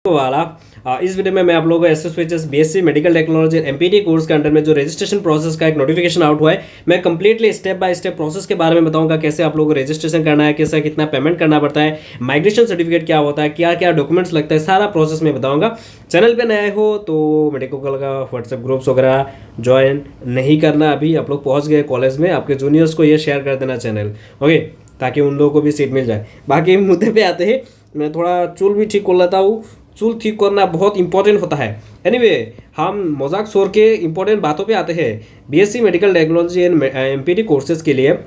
वाला इस वीडियो में मैं आप लोगों को SSVHS BSc medical technology MPT course के अंडर में जो रजिस्ट्रेशन प्रोसेस का एक नोटिफिकेशन आउट हुआ है, मैं completely step by step process के बारे में बताऊंगा। कैसे आप लोगों को रजिस्ट्रेशन करना है, कैसे कितना पेमेंट करना पड़ता है, माइग्रेशन सर्टिफिकेट क्या होता है, क्या क्या डॉक्यूमेंट्स लगता है, सारा प्रोसेस में बताऊंगा। चैनल पर नए हो तो मेडिकल का व्हाट्सएप ग्रुप्स वगैरह ज्वाइन नहीं करना। अभी आप लोग पहुँच गए कॉलेज में, आपके जूनियर्स को ये शेयर कर देना चैनल, ओके, ताकि उन लोगों को भी सीट मिल जाए। बाकी मुद्दे पे आते हैं, मैं थोड़ा चूल भी ठीक कर लेता हूँ। चूल ठीक करना बहुत इंपॉर्टेंट होता है। एनीवे, हम मजाक छोड़ के इंपॉर्टेंट बातों पे आते हैं। BSc medical technology and empty courses के लिए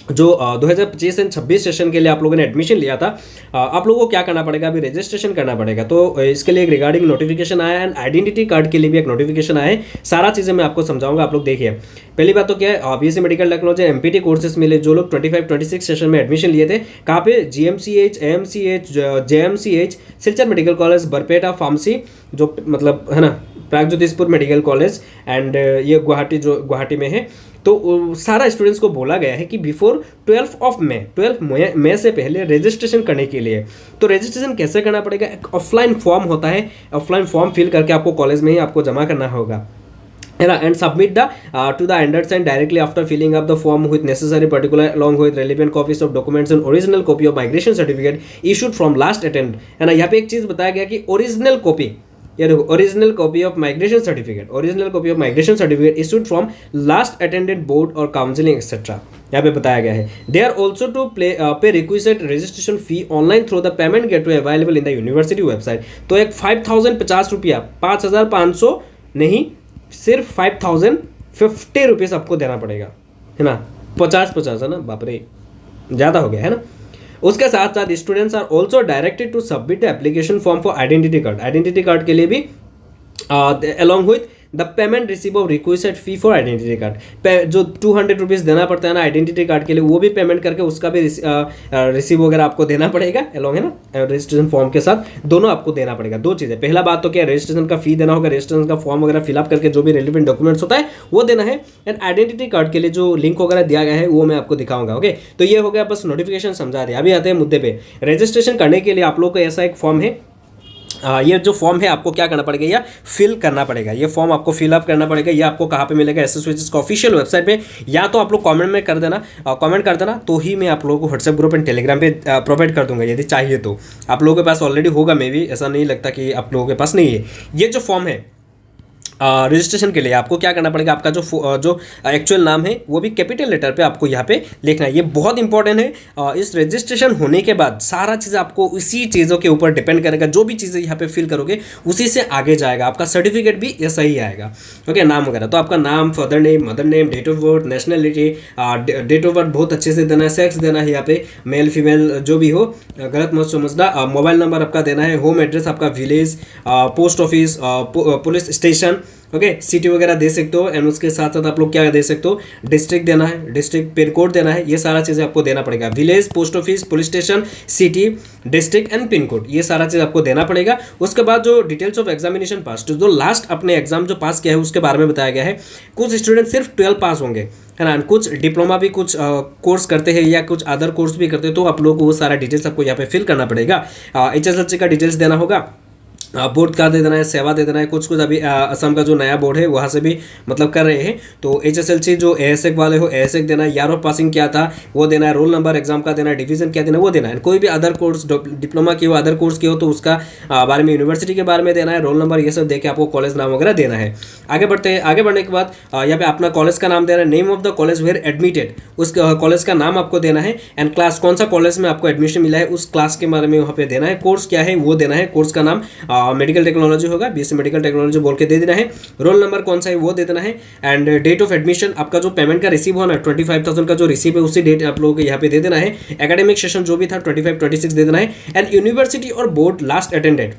जो 2025 एंड 26 सेशन के लिए आप लोगों ने एडमिशन लिया था, आप लोगों को क्या करना पड़ेगा, अभी रजिस्ट्रेशन करना पड़ेगा। तो इसके लिए एक रिगार्डिंग नोटिफिकेशन आया है एंड आइडेंटिटी कार्ड के लिए भी एक नोटिफिकेशन आया है। सारा चीज़ें मैं आपको समझाऊंगा, आप लोग देखिए। पहली बात तो क्या है, BSc medical technology empty courses मिले जो लोग 25-26 सेशन में एडमिशन लिए थे, कहाँ पे, GMCH, AMCH, JMCH, Silchar medical college, Barpeta pharmacy, जो मतलब है ना, प्रागज्योतिषपुर मेडिकल कॉलेज एंड ये गुवाहाटी, जो गुवाहाटी में है। तो सारा स्टूडेंट्स को बोला गया है कि बिफोर 12 मई से पहले रजिस्ट्रेशन करने के लिए। तो रजिस्ट्रेशन कैसे करना पड़ेगा, एक ऑफलाइन फॉर्म होता है, ऑफलाइन फॉर्म फिल करके आपको कॉलेज में ही आपको जमा करना होगा, है ना, and submit the to the undersigned directly after filling up the form with necessary particular along with relevant copies of documents and original copy of migration certificate issued from last attend, है ना। यहाँ पे एक चीज़ बताया गया कि original copy, ये देखो, original copy of migration certificate, original copy of migration certificate issued from last attended board और काउंसिलिंग एक्सेट्रा, यहाँ पे बताया गया है। दे आर ऑल्सो टू पे requisite registration fee online through the payment gateway available in the university website. तो एक 5050 रुपया, 5500 नहीं, सिर्फ 5050 रुपीज़ आपको देना पड़ेगा, है ना। 50 है ना, बाप रे, ज़्यादा हो गया है ना। उसके साथ साथ students are also directed to submit the application form for identity card. Identity card के लिए भी along with the payment receive of requested fee for identity card, जो 200 रुपीज़ देना पड़ता है ना आइडेंटिटी कार्ड के लिए, वो भी पेमेंट करके उसका भी रिसीव वगैरह आपको देना पड़ेगा अलॉन्ग, है ना, रजिस्ट्रेशन फॉर्म के साथ। दोनों आपको देना पड़ेगा। दो चीज़ें, पहला बात तो क्या, रजिस्ट्रेशन का फी देना होगा, रजिस्ट्रेशन का फॉर्म वगैरह फिलअप करके जो भी रेलिवेंट डॉक्यूमेंट्स होता है वो देना है, एंड आइडेंटिटी कार्ड के लिए जो लिंक वगैरह दिया गया है वो मैं आपको दिखाऊंगा, ओके। तो ये हो गया, बस नोटिफिकेशन समझा दिया। अभी आते हैं मुद्दे पे। रजिस्ट्रेशन करने के लिए आप लोग को ऐसा एक फॉर्म है, ये जो फॉर्म है आपको क्या करना पड़ेगा, या फिल करना पड़ेगा। ये फॉर्म आपको फिलअप करना पड़ेगा। ये आपको कहाँ पे मिलेगा, एसएसवीएचएस का ऑफिशियल वेबसाइट पे, या तो आप लोग कमेंट में कर देना, कमेंट कर देना, तो ही मैं आप लोगों को व्हाट्सएप ग्रुप एंड टेलीग्राम पे प्रोवाइड कर दूंगा यदि चाहिए तो। आप लोगों के पास ऑलरेडी होगा, मे भी, ऐसा नहीं लगता कि आप लोगों के पास नहीं है। ये जो फॉर्म है रजिस्ट्रेशन के लिए, आपको क्या करना पड़ेगा, आपका जो एक्चुअल नाम है वो भी कैपिटल लेटर पे आपको यहाँ पे लिखना है। ये बहुत इंपॉर्टेंट है। इस रजिस्ट्रेशन होने के बाद सारा चीज़ आपको उसी चीज़ों के ऊपर डिपेंड करेगा। जो भी चीज़ें यहाँ पे फिल करोगे उसी से आगे जाएगा। आपका सर्टिफिकेट भी ऐसा ही आएगा, ओके, नाम वगैरह। तो आपका नाम, father name, mother name, date of birth, nationality, date of birth बहुत अच्छे से देना है, सेक्स देना है यहाँ पे, मेल फीमेल जो भी हो, गलत मत समझना। मोबाइल नंबर आपका देना है, होम एड्रेस आपका village, post office, police station, okay, city वगैरह दे सकते हो। एंड उसके साथ साथ आप लोग क्या दे सकते हो, डिस्ट्रिक्ट देना है, डिस्ट्रिक्ट पिन कोड देना है। ये सारा चीज़ें आपको देना पड़ेगा, village, post office, police station, city, district and pin code, ये सारा चीज़ आपको देना पड़ेगा। उसके बाद जो डिटेल्स ऑफ एग्जामिनेशन पास, जो लास्ट अपने एग्जाम जो पास किया है उसके बारे में बताया गया है। कुछ स्टूडेंट सिर्फ 12 पास होंगे, है ना, कुछ डिप्लोमा भी कुछ कोर्स करते हैं या कुछ अदर कोर्स भी करते हैं, तो आप लोगों को वो सारा डिटेल्स आपको यहाँ पे फिल करना पड़ेगा। HSLC का डिटेल्स देना होगा, बोर्ड का दे देना है, सेवा दे देना है। कुछ अभी असम का जो नया बोर्ड है वहाँ से भी मतलब कर रहे हैं, तो HSLC जो ASEC वाले हो ASEC देना है, ईयर ऑफ पासिंग क्या था वो देना है, रोल नंबर एग्जाम का देना है, डिवीजन क्या देना है वो देना है। कोई भी अदर कोर्स, डिप्लोमा की हो, अदर कोर्स की हो, तो उसका बारे में, यूनिवर्सिटी के बारे में देना है, रोल नंबर, ये सब दे के आपको कॉलेज नाम वगैरह देना है। आगे बढ़ते हैं। आगे बढ़ने के बाद यहाँ पे अपना कॉलेज का नाम देना है, name of the college where admitted, उस कॉलेज का नाम आपको देना है, एंड क्लास, कौन सा कॉलेज में आपको एडमिशन मिला है उस क्लास के बारे में वहाँ पे देना है। कोर्स क्या है वो देना है, कोर्स का नाम मेडिकल टेक्नोलॉजी होगा, बीएससी मेडिकल टेक्नोलॉजी बोल के दे देना है। रोल नंबर कौन सा है वो दे देना है, एंड डेट ऑफ एडमिशन, आपका जो पेमेंट का रिसीव होना है 25,000 का जो रिसीव है उसी डेट आप लोगों को यहाँ पे दे देना है। एकेडमिक सेशन जो भी था 25-26 दे देना है, एंड यूनिवर्सिटी और बोर्ड लास्ट अटेंडेड,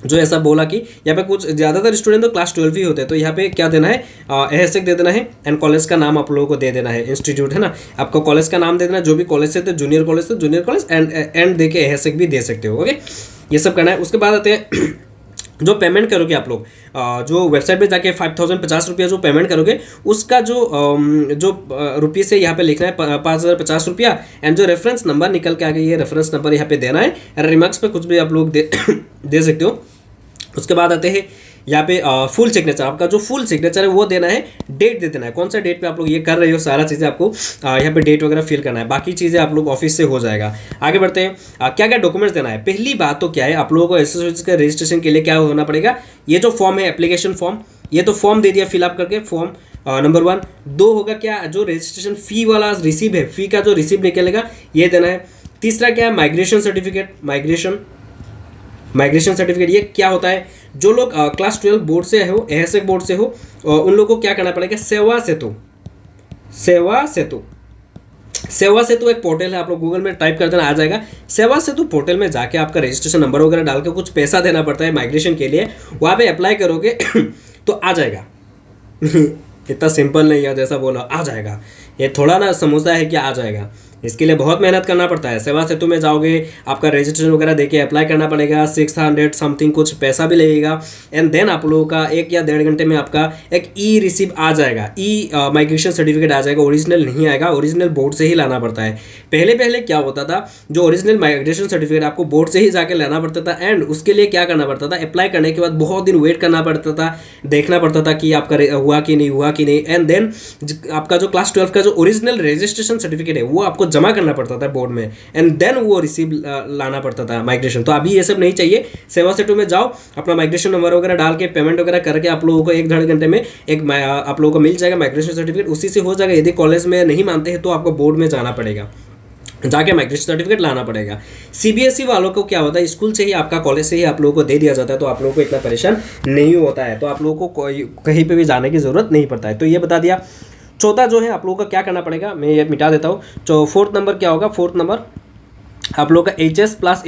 जो ऐसा बोला कि यहाँ पे कुछ ज़्यादातर स्टूडेंट तो क्लास 12 ही होते हैं, तो यहाँ पे क्या देना है, ASEC दे देना है, एंड कॉलेज का नाम आप लोगों को दे देना है, इंस्टीट्यूट, है ना, आपका कॉलेज का नाम दे देना, जो भी कॉलेज से, तो जूनियर कॉलेज, एंड दे के ASEC भी दे सकते हो, ओके, ये सब करना है। उसके बाद आते हैं जो पेमेंट करोगे आप लोग, जो वेबसाइट पे जाके 5050 रुपया जो पेमेंट करोगे, उसका जो रुपीज़ है यहाँ पे लिखना है 5050 रुपया, एंड जो रेफरेंस नंबर निकल के आ गया, ये रेफरेंस नंबर यहाँ पे देना है। रिमार्क्स पे कुछ भी आप लोग दे सकते हो। उसके बाद आते हैं यहाँ पे फुल सिग्नेचर, आपका जो फुल सिग्नेचर है वो देना है, डेट दे देना है, कौन सा डेट पे आप लोग ये कर रहे हो, सारा चीज़ें आपको यहाँ पे डेट वगैरह फिल करना है। बाकी चीज़ें आप लोग ऑफिस से हो जाएगा। आगे बढ़ते हैं, क्या क्या डॉक्यूमेंट्स देना है। पहली बात तो क्या है, आप लोगों को एसएससी के रजिस्ट्रेशन के लिए क्या होना पड़ेगा, ये जो फॉर्म है एप्लीकेशन फॉर्म, ये तो फॉर्म दे दिया फिलअप करके, फॉर्म नंबर 1। 2 होगा क्या, जो रजिस्ट्रेशन फी वाला रिसीव है, फी का जो रिसीव निकलेगा ये देना है। तीसरा क्या है, माइग्रेशन सर्टिफिकेट, माइग्रेशन सर्टिफिकेट ये क्या होता है, जो लोग क्लास 12 बोर्ड से हो, एहसेक बोर्ड से हो, उन लोगों को क्या करना पड़ेगा, सेवा सेतु एक पोर्टल है, आप लोग गूगल में टाइप कर देना आ जाएगा। सेवा सेतु पोर्टल में जाके आपका रजिस्ट्रेशन नंबर वगैरह डाल के कुछ पैसा देना पड़ता है माइग्रेशन के लिए, वहाँ पे अप्लाई करोगे तो आ जाएगा। इतना सिंपल नहीं है जैसा बोला आ जाएगा, ये थोड़ा ना समझता है कि आ जाएगा, इसके लिए बहुत मेहनत करना पड़ता है। सेवा सेतु में जाओगे, आपका रजिस्ट्रेशन वगैरह देके अप्लाई करना पड़ेगा, 600 समथिंग कुछ पैसा भी लगेगा, एंड देन आप लोगों का 1 या 1.5 घंटे में आपका एक ई रिसीव आ जाएगा, ई माइग्रेशन सर्टिफिकेट आ जाएगा। ओरिजिनल नहीं आएगा, ओरिजिनल बोर्ड से ही लाना पड़ता है। पहले क्या होता था, जो ओरिजिनल माइग्रेशन सर्टिफिकेट आपको बोर्ड से ही जाके लाना पड़ता था, एंड उसके लिए क्या करना पड़ता था, अप्लाई करने के बाद बहुत दिन वेट करना पड़ता था, देखना पड़ता था कि आपका हुआ कि नहीं, एंड देन आपका जो क्लास 12 का जो ओरिजिनल रजिस्ट्रेशन सर्टिफिकेट है वो आपको जमा करना पड़ता था बोर्ड में, एंड देन वो रिसीव लाना पड़ता था माइग्रेशन। तो अभी ये सब नहीं चाहिए, सेवा सेतु में जाओ, अपना माइग्रेशन नंबर वगैरह डाल के पेमेंट वगैरह करके आप लोगों को 1-1.5 घंटे में आप लोगों को मिल जाएगा माइग्रेशन सर्टिफिकेट, उसी से हो जाएगा। यदि कॉलेज में नहीं मानते हैं तो आपको बोर्ड में जाना पड़ेगा, जाके माइग्रेशन सर्टिफिकेट लाना पड़ेगा। सीबीएसई वालों को क्या होता है, स्कूल से ही आपका, कॉलेज से ही आप लोगों को दे दिया जाता है, तो आप लोगों को इतना परेशान नहीं होता है, तो आप लोगों को कहीं पे भी जाने की ज़रूरत नहीं पड़ता है। तो ये बता दिया। चौथा जो है आप लोगों का क्या करना पड़ेगा, मैं ये मिटा देता हूँ। तो 4th नंबर क्या होगा, 4th नंबर आप लोगों का HS प्लस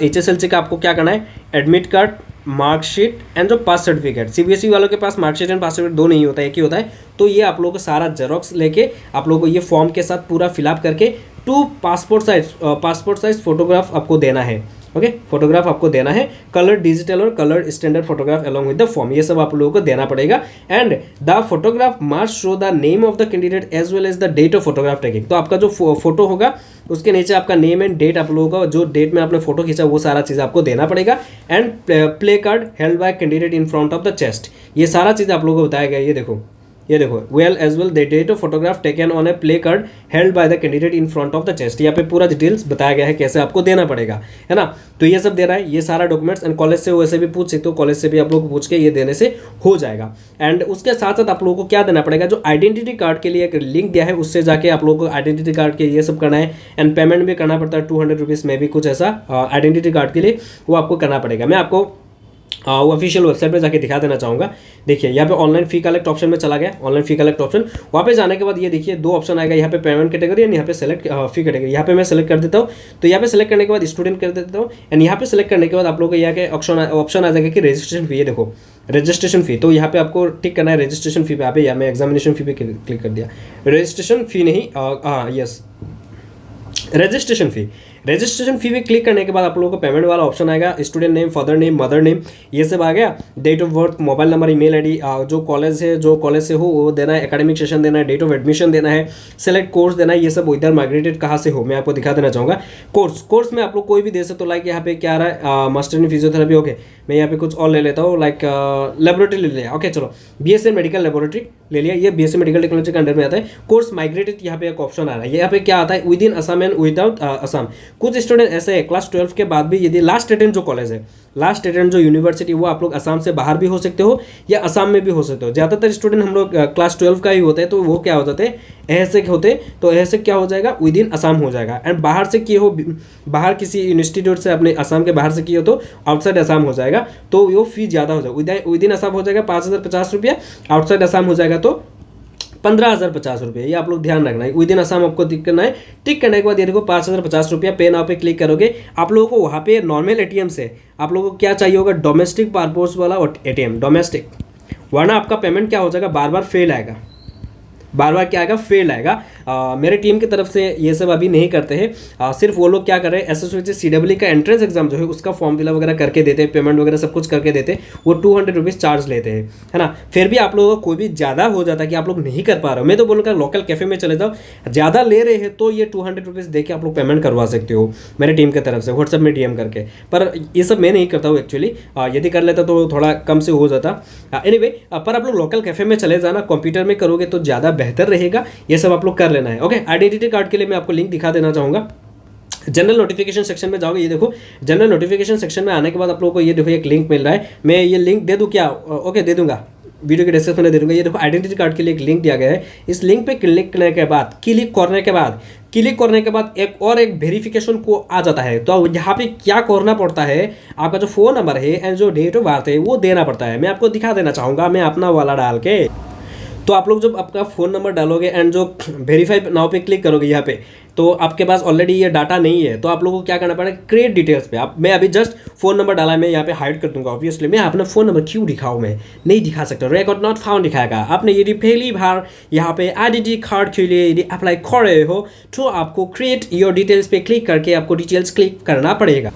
HSLC का आपको क्या करना है, एडमिट कार्ड, मार्कशीट एंड जो पास सर्टिफिकेट। सीबीएसई वालों के पास मार्कशीट एंड पास सर्टिफिकेट 2 नहीं होता है, एक ही होता है। तो ये आप लोगों को सारा जेरोक्स लेके आप लोगों को ये फॉर्म के साथ पूरा फिलअप करके 2 पासपोर्ट साइज फोटोग्राफ आपको देना है। ओके, फोटोग्राफ आपको देना है, कलर डिजिटल और colour standard photograph along with the form, ये सब आप लोगों को देना पड़ेगा। And the photograph must show the name of the candidate as well as the date of photograph taking. तो आपका जो फोटो होगा उसके नीचे आपका नेम एंड डेट, आप लोगों का जो डेट में आपने फोटो खींचा वो सारा चीज़ आपको देना पड़ेगा। And play card held bye candidate in front of the chest, ये सारा चीज़ आप लोगों को बताया गया। ये देखो well as well the date of photograph taken on a play card held by the candidate in front of the chest, यहाँ पे पूरा डिटेल्स बताया गया है कैसे आपको देना पड़ेगा, है ना। तो ये सब दे रहा है, ये सारा डॉक्यूमेंट्स, एंड कॉलेज से वैसे भी पूछ सकते हो, कॉलेज से भी आप लोग को पूछ के ये देने से हो जाएगा। एंड उसके साथ साथ आप लोगों को क्या देना पड़ेगा, जो आइडेंटिटी कार्ड के लिए एक लिंक दिया है, उससे जाके आप लोगों को आइडेंटिटी कार्ड के ये सब करना है, एंड पेमेंट भी करना पड़ता है 200 रुपीज़ में भी कुछ ऐसा आइडेंटिटी कार्ड के लिए, वो आपको करना पड़ेगा। मैं आपको ऑफिशियल वेबसाइट पे जाके दिखा देना चाहूँगा। देखिए यहाँ पे ऑनलाइन फी कलेक्ट ऑप्शन में चला गया, ऑनलाइन फी कलेक्ट ऑप्शन, वहाँ पे जाने के बाद ये देखिए 2 ऑप्शन आएगा, यहाँ पे पेमेंट कैटेगरी एंड यहाँ पे सेलेक्ट फी कैटेगरी। यहाँ पे मैं सेलेक्ट कर देता हूँ, तो यहाँ पे सेलेक्ट करने के बाद स्टूडेंट कर देता हूँ, एंड यहाँ पे सेलेक्ट करने के बाद आप लोगों को यहाँ के ऑप्शन आ जाएगा कि रजिस्ट्रेशन फी। ये देखो रजिस्ट्रेशन फी, तो यहाँ पे आपको टिक करना है रजिस्ट्रेशन फी पे। यहाँ पे या मैं एग्जामिनेशन फी पे क्लिक कर दिया, रजिस्ट्रेशन फी नहीं, हाँ यस रजिस्ट्रेशन फी पे क्लिक करने के बाद आप लोगों को पेमेंट वाला ऑप्शन आएगा, student name, father name, mother name, ये सब आ गया। Date of birth, mobile number, email ID, जो कॉलेज से हो वो देना है, एकेडमिक सेशन देना है, डेट ऑफ एडमिशन देना है, सेलेक्ट कोर्स देना है, ये सब इधर माइग्रेटेड कहाँ से हो मैं आपको दिखा देना चाहूँगा। कोर्स में आप लोग कोई भी दे सकते हो, लाइक यहाँ पे क्या आ रहा है, मास्टर इन फिजियोथेरेपी। ओके, मैं यहाँ पे कुछ और ले लेता हूँ, लाइक लेबोरेटरी ले लिया। ओके चलो, BSc मेडिकल लेबोरेटरी ले लिया, ये BSc मेडिकल टेक्नोलॉजी के अंडर में आता है। कोर्स माइग्रेटेड, यहाँ पे एक ऑप्शन आ रहा है, यहाँ पे क्या आता है, with in Assam and without Assam. कुछ स्टूडेंट ऐसे है क्लास 12 के बाद भी, यदि लास्ट अटेंड जो कॉलेज है, लास्ट अटेंड जो यूनिवर्सिटी, वो आप लोग असम से बाहर भी हो सकते हो या असम में भी हो सकते हो। ज़्यादातर स्टूडेंट हम लोग क्लास 12 का ही होते हैं, तो वो क्या हो जाते हैं, ऐसे होते, तो ऐसे क्या हो जाएगा, विद इन असम हो जाएगा। एंड बाहर से किए हो, बाहर किसी इंस्टीट्यूट से अपने असम के बाहर से किए हो तो आउटसाइड असम हो जाएगा, तो वो फीस ज़्यादा हो जाएगा। विद इन असम हो जाएगा 5050 रुपया, आउटसाइड असम हो जाएगा तो 15,050 रुपये। ये आप लोग ध्यान रखना है, विद इन असम आपको टिक करना है। टिक करने के बाद ये देखो 5,050 रुपया पे नाउ पे क्लिक करोगे, आप लोगों को वहाँ पे नॉर्मल ATM से आप लोगों को क्या चाहिए होगा, डोमेस्टिक पर्पस वाला ATM, डोमेस्टिक, वरना आपका पेमेंट क्या हो जाएगा, बार बार फेल आएगा। बार बार क्या आएगा, फेल्ड आएगा। मेरे टीम की तरफ से ये सब अभी नहीं करते हैं। सिर्फ वो लोग क्या कर रहे हैं, SSVHS CEE का एंट्रेंस एग्जाम जो है उसका फॉर्म फिलअप वगैरह करके देते हैं, पेमेंट वगैरह सब कुछ करके देते हैं, वो 200 रुपीज़ चार्ज लेते हैं, है ना। फिर भी आप लोगों का कोई भी ज़्यादा हो जाता है कि आप लोग नहीं कर पा रहे हो, मैं तो बोलूँगा लोकल कैफे में चले जाओ, ज़्यादा ले रहे हैं तो ये 200 रुपीज़ दे के आप लोग पेमेंट करवा सकते हो मेरे टीम की तरफ से, व्हाट्सएप में DM करके। पर ये सब मैं नहीं करता हूँ एक्चुअली, यदि कर लेता तो थोड़ा कम से हो जाता। एनीवे, पर आप लोग लोकल कैफे में चले जाना, कंप्यूटर में करोगे तो ज़्यादा बेहतर रहेगा। ये सब आप लोग कर लेना है। ओके, आइडेंटिटी कार्ड के लिए मैं आपको लिंक दिखा देना चाहूँगा। जनरल नोटिफिकेशन सेक्शन में जाओगे, ये देखो जनरल नोटिफिकेशन सेक्शन में आने के बाद आप लोगों को ये देखो एक लिंक मिल रहा है। मैं ये लिंक दे दूँ क्या? ओके, दे दूंगा, वीडियो के डिस्क्रिप्शन में दे दूंगा। ये देखो आइडेंटिटी कार्ड के लिए एक लिंक दिया गया है। इस लिंक पे क्लिक करने के बाद एक और एक वेरिफिकेशन को आ जाता है। तो यहाँ पे क्या करना पड़ता है, आपका जो फ़ोन नंबर है एंड जो डेट ऑफ बर्थ है वो देना पड़ता है। मैं आपको दिखा देना चाहूँगा, मैं अपना वाला डाल के। तो आप लोग जब आपका फ़ोन नंबर डालोगे एंड जो वेरीफाई नाउ पे क्लिक करोगे यहाँ पे, तो आपके पास ऑलरेडी ये डाटा नहीं है, तो आप लोगों को क्या करना पड़ेगा, क्रिएट डिटेल्स पे। मैं अभी जस्ट फ़ोन नंबर डाला, मैं यहाँ पे हाइड कर दूंगा ऑब्वियसली। मैं अपना फ़ोन नंबर क्यों दिखाऊँ, मैं नहीं दिखा सकता, रिकॉर्ड नॉट फाउंड दिखाएगा। आपने यदि पहली बार यहाँ पे आइडेंटिटी कार्ड के लिए यदि अप्लाई कर रहे हो तो आपको क्रिएट योर डिटेल्स पे क्लिक करके आपको डिटेल्स क्लिक करना पड़ेगा।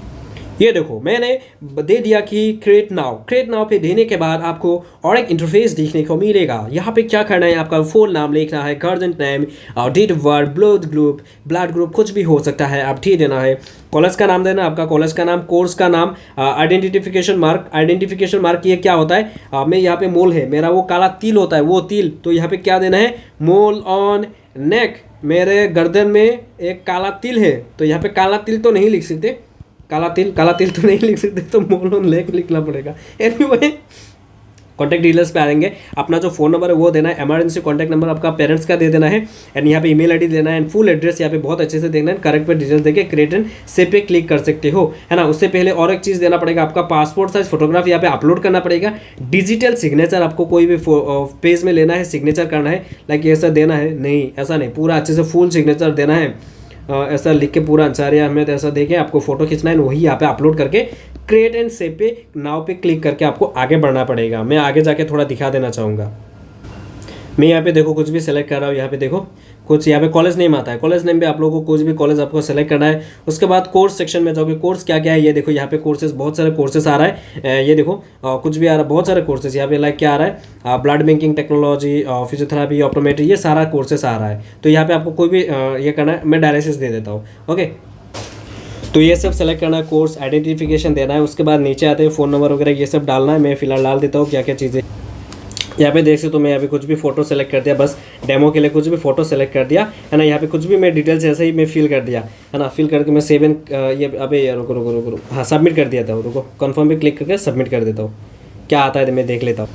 ये देखो मैंने दे दिया कि क्रिएट नाउ पे देने के बाद आपको और एक इंटरफेस देखने को मिलेगा। यहाँ पे क्या करना है, आपका फ़ोन नाम लिखना है, गार्जियन नेम और date of birth, blood group कुछ भी हो सकता है, आप ठीक देना है। कॉलेज का नाम देना, आपका कॉलेज का नाम, कोर्स का नाम, आइडेंटिफिकेशन मार्क ये क्या होता है, मैं यहाँ पे मोल है, मेरा वो काला तिल होता है, वो तिल, तो यहाँ पे क्या देना है, मोल ऑन नेक, मेरे गर्दन में एक काला तिल है, तो यहाँ पे काला तिल तो नहीं लिख सकते, काला तिल तो नहीं लिख सकते, तो मोल ऑन नेक लिखना पड़ेगा। एनीवे, कॉन्टैक्ट डिटेल्स पे आएंगे, अपना जो फ़ोन नंबर है वो देना है, इमरजेंसी कॉन्टैक्ट नंबर आपका पेरेंट्स का दे देना है, एंड यहाँ पे ईमेल आईडी देना है, एंड फुल एड्रेस यहाँ पे बहुत अच्छे से देखना है, करेक्ट पे डिटेल्स देके क्रिएट एंड सेव पे क्लिक कर सकते हो, है ना। उससे पहले और एक चीज़ देना पड़ेगा, आपका पासपोर्ट साइज फोटोग्राफ यहाँ पे अपलोड करना पड़ेगा। डिजिटल सिग्नेचर आपको कोई भी पेज में लेना है, सिग्नेचर करना है, लाइक ऐसा देना है, नहीं ऐसा नहीं, पूरा अच्छे से फुल सिग्नेचर देना है, ऐसा लिख के पूरा अंसारी अहमद ऐसा देके आपको फोटो खींचना है, वही यहाँ पे अपलोड करके क्रिएट एंड सेव पे नाउ पे क्लिक करके आपको आगे बढ़ना पड़ेगा। मैं आगे जाके थोड़ा दिखा देना चाहूँगा। मैं यहाँ पे देखो कुछ भी सेलेक्ट कर रहा हूँ, यहाँ पे देखो कुछ यहाँ पे कॉलेज नेम आता है, कॉलेज नेम पे आप लोगों को कुछ भी कॉलेज आपको सेलेक्ट करना है। उसके बाद कोर्स सेक्शन में जाओगे, कोर्स क्या क्या है ये देखो, यहाँ पे कोर्सेज बहुत सारे कोर्सेज आ रहा है, ये देखो कुछ भी आ रहा है, बहुत सारे कोर्सेज यहाँ पे लाइक क्या आ रहा है, blood banking technology, physiotherapy, optometry, ये सारा कोर्सेज आ रहा है। तो यहाँ पे आपको कोई भी ये करना है, मैं डायलिसिस दे देता हूँ। ओके, तो ये सब सेलेक्ट करना है, कोर्स आइडेंटिफिकेशन देना है। उसके बाद नीचे आते हैं फ़ोन नंबर वगैरह ये सब डालना है। मैं फिलहाल डाल देता हूँ क्या क्या चीज़ें यहाँ पे देख सकते हो। मैं यहाँ पे कुछ भी फोटो सेलेक्ट कर दिया, बस डेमो के लिए कुछ भी फोटो सेलेक्ट कर दिया, है ना। यहाँ पे कुछ भी मैं डिटेल्स ऐसे ही मैं फिल कर दिया, है ना। फिल करके मैं सेव एंड ये अबे यार रुको हाँ सबमिट कर दिया था, रुको कन्फर्म पे क्लिक करके सबमिट कर देता हूँ, क्या आता है मैं देख लेता हूँ।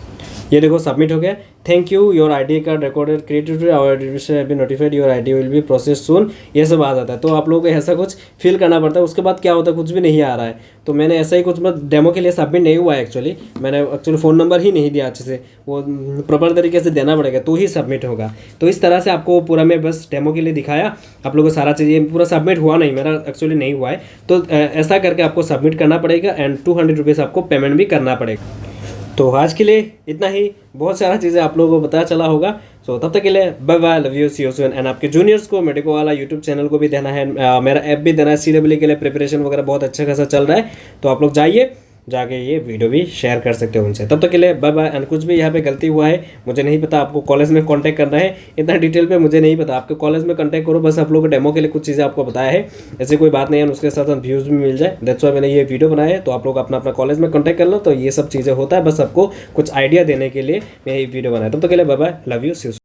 ये देखो सबमिट हो गया। Thank you, your ID card recorded created our have been notified, your ID will be process soon, ये सब आ जाता है। तो आप लोगों को ऐसा कुछ फिल करना पड़ता है। उसके बाद क्या होता है, कुछ भी नहीं आ रहा है, तो मैंने ऐसा ही कुछ डेमो के लिए सबमिट नहीं हुआ है एक्चुअली। मैंने एक्चुअली फ़ोन नंबर ही नहीं दिया अच्छे से, वो प्रॉपर तरीके से देना पड़ेगा तो ही सबमिट होगा। तो इस तरह से आपको पूरा मैं बस डेमो के लिए दिखाया, आप लोगों को सारा चीज़ पूरा सबमिट हुआ नहीं, मेरा एक्चुअली नहीं हुआ है। तो ऐसा करके आपको सबमिट करना पड़ेगा एंड 200 रुपीज़ आपको पेमेंट भी करना पड़ेगा। तो आज के लिए इतना ही, बहुत सारा चीज़ें आप लोगों को पता चला होगा। सो तब तक के लिए bye bye, love you, see you soon. And आपके जूनियर्स को मेडिको वाला यूट्यूब चैनल को भी देना है, मेरा ऐप भी देना है, CEE के लिए प्रिपरेशन वगैरह बहुत अच्छा खासा चल रहा है। तो आप लोग जाइए, जाके ये वीडियो भी शेयर कर सकते हो उनसे। तब तक के लिए बाय बाय। एंड कुछ भी यहाँ पे गलती हुआ है मुझे नहीं पता, आपको कॉलेज में कांटेक्ट करना है, इतना डिटेल पे मुझे नहीं पता, आपके कॉलेज में कांटेक्ट करो, बस आप लोगों को डेमो के लिए कुछ चीज़ें आपको बताया है, ऐसे कोई बात नहीं है। उसके साथ साथ व्यूज़ भी मिल जाए, दैट्स व्हाई मैंने ये वीडियो बनाया है। तो आप लोग अपना कॉलेज में कॉन्टैक्ट कर लो, तो ये सब चीज़ें होता है, बस आपको कुछ आइडिया देने के लिए मैं ये वीडियो बनाया। तब तक के लिए bye bye, love you, see you.